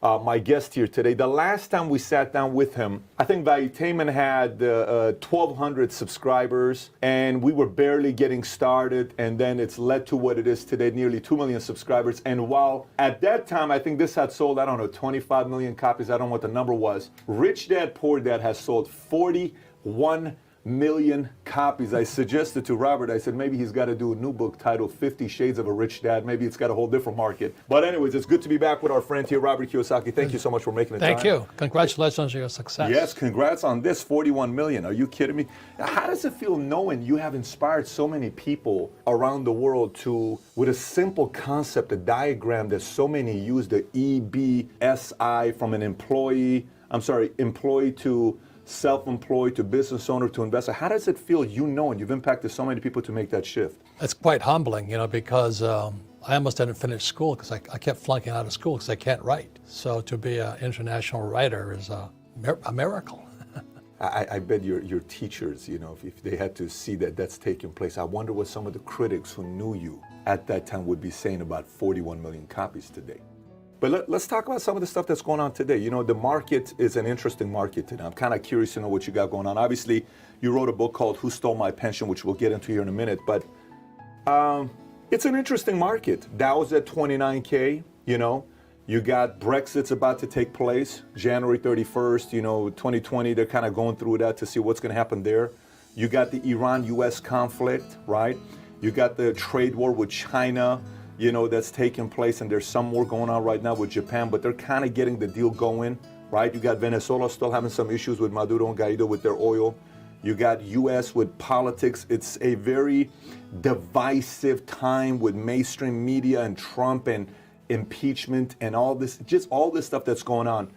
my guest here today. The last time we sat down with him, I think Valuetainment had 1,200 subscribers, and we were barely getting started, and then it's led to what it is today, nearly 2 million subscribers. And while at that time, I think this had sold, I don't know, 25 million copies, I don't know what the number was, Rich Dad Poor Dad has sold 41 million copies. I suggested to Robert, I said maybe he's got to do a new book titled 50 Shades of a Rich Dad. Maybe it's got a whole different market. But anyways, it's good to be back with our friend here, Robert Kiyosaki. Thank you so much for making the time. Thank you. Congratulations on your success. Yes, congrats on this 41 million. Are you kidding me? How does it feel knowing you have inspired so many people around the world to, with a simple concept, a diagram that so many use, the EBSI, from an employee to self-employed to business owner to investor? How does it feel, and you've impacted so many people to make that shift? It's quite humbling, because I almost didn't finish school because I kept flunking out of school because I can't write. So to be an international writer is a miracle. I bet your teachers, if they had to see that that's taking place, I wonder what some of the critics who knew you at that time would be saying about 41 million copies today. But let's talk about some of the stuff that's going on today. The market is an interesting market today. I'm kind of curious to know what you got going on. Obviously, you wrote a book called Who Stole My Pension, which we'll get into here in a minute. But it's an interesting market. Dow's at 29K, You got Brexit's about to take place, January 31st, 2020. They're kind of going through that to see what's going to happen there. You got the Iran-US conflict, right? You got the trade war with China, that's taking place, and there's some more going on right now with Japan, but they're kind of getting the deal going, right? You got Venezuela still having some issues with Maduro and Guaido with their oil. You got U.S. with politics. It's a very divisive time with mainstream media and Trump and impeachment and all this, just all this stuff that's going on.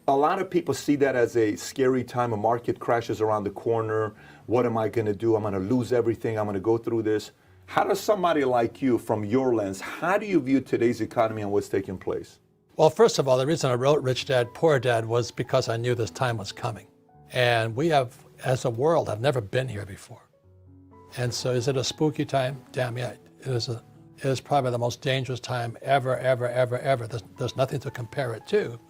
A lot of people see that as a scary time. A market crashes around the corner. What am I going to do? I'm going to lose everything. I'm going to go through this. How does somebody like you, from your lens, how do you view today's economy and what's taking place? Well, first of all, the reason I wrote Rich Dad, Poor Dad was because I knew this time was coming. And we have, as a world, have never been here before. And so is it a spooky time? Damn yeah. It is probably the most dangerous time ever. There's nothing to compare it to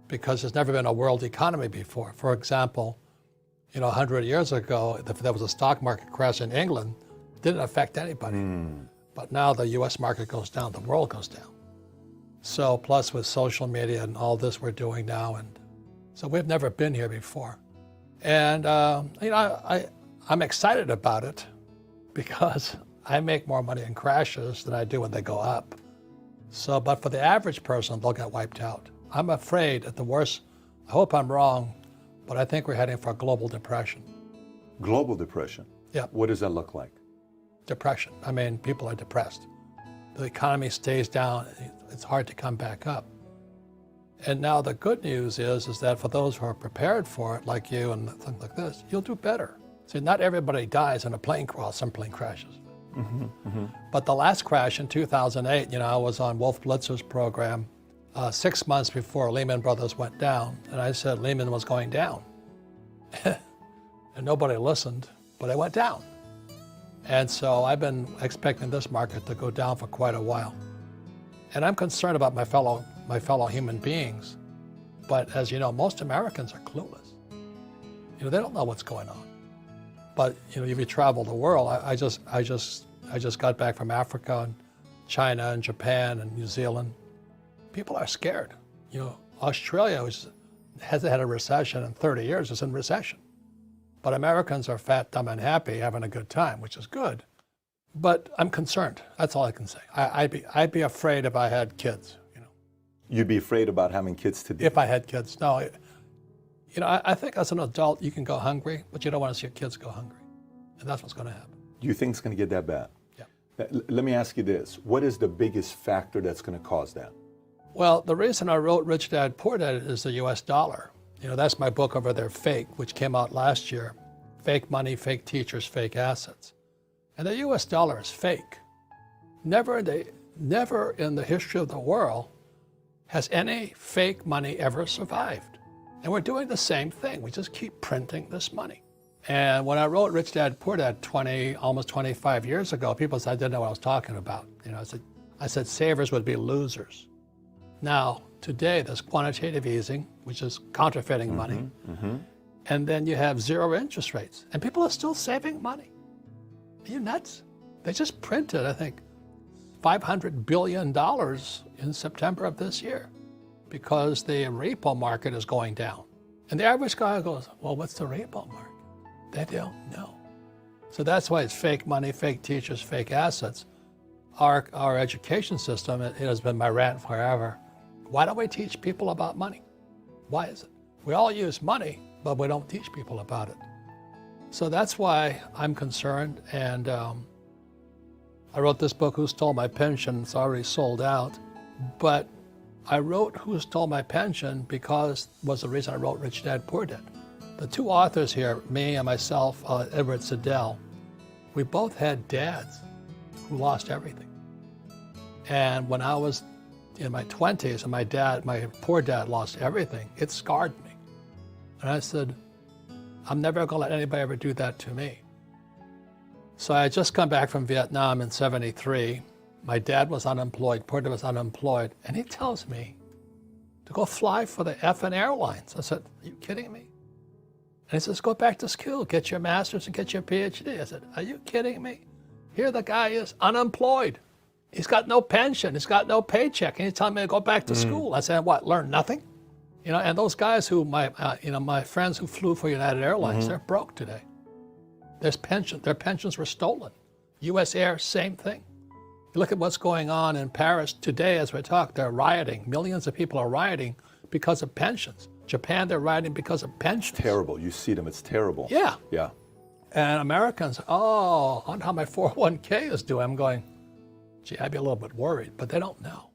because there's never been a world economy before. For example, 100 years ago, if there was a stock market crash in England, didn't affect anybody. But now the U.S. market goes down, the world goes down. So plus with social media and all this we're doing now, and so we've never been here before. And I'm excited about it because I make more money in crashes than I do when they go up. So, but for the average person, they'll get wiped out. I'm afraid at the worst, I hope I'm wrong, but I think we're heading for a global depression. Global depression? Yeah. What does that look like? Depression. I mean, people are depressed. The economy stays down. It's hard to come back up. And now the good news is that for those who are prepared for it, like you and things like this, you'll do better. See, not everybody dies in a plane crash. Some plane crashes. But the last crash in 2008, I was on Wolf Blitzer's program 6 months before Lehman Brothers went down. And I said Lehman was going down. And nobody listened, but it went down. And so I've been expecting this market to go down for quite a while. And I'm concerned about my fellow human beings. But as you know, most Americans are clueless. They don't know what's going on. But if you travel the world, I just got back from Africa and China and Japan and New Zealand. People are scared. Australia, which hasn't had a recession in 30 years, is in recession. But Americans are fat, dumb, and happy, having a good time, which is good. But I'm concerned. That's all I can say. I'd be afraid if I had kids. You'd be afraid about having kids today? If I had kids, no. I think as an adult you can go hungry, but you don't want to see your kids go hungry, and that's what's going to happen. Do you think it's going to get that bad? Yeah. Let me ask you this: what is the biggest factor that's going to cause that? Well, the reason I wrote Rich Dad, Poor Dad is the U.S. dollar. That's my book over there, Fake, which came out last year. Fake money, fake teachers, fake assets. And the U.S. dollar is fake. Never in the history of the world has any fake money ever survived. And we're doing the same thing. We just keep printing this money. And when I wrote Rich Dad, Poor Dad almost 25 years ago, people said I didn't know what I was talking about. I said savers would be losers. Now, today there's quantitative easing, which is counterfeiting money, and then you have zero interest rates, and people are still saving money. Are you nuts? They just printed, I think, $500 billion in September of this year because the repo market is going down. And the average guy goes, well, what's the repo market? They don't know. So that's why it's fake money, fake teachers, fake assets. Our education system, it has been my rant forever. Why don't we teach people about money? Why is it? We all use money, but we don't teach people about it. So that's why I'm concerned. And I wrote this book, Who Stole My Pension? It's already sold out. But I wrote Who Stole My Pension because was the reason I wrote Rich Dad, Poor Dad. The two authors here, me and myself, Edward Siddell, we both had dads who lost everything. And when I was in my 20s and my poor dad lost everything, it scarred me. And I said, I'm never gonna let anybody ever do that to me. So I had just come back from Vietnam in '73. My dad was unemployed, poor dad was unemployed, and he tells me to go fly for the effing airlines. I said, are you kidding me? And he says, go back to school, get your master's and get your PhD. I said, are you kidding me? Here the guy is unemployed. He's got no pension, he's got no paycheck, and he's telling me to go back to school. I said, what, learn nothing? You know, and those guys who, my friends who flew for United Airlines, they're broke today. Their pensions were stolen. US Air, same thing. You look at what's going on in Paris today as we talk, they're rioting. Millions of people are rioting because of pensions. Japan, they're rioting because of pensions. Terrible. You see them, it's terrible. Yeah. Yeah. And Americans, I wonder how my 401k is doing. I'm going, gee, I'd be a little bit worried, but they don't know.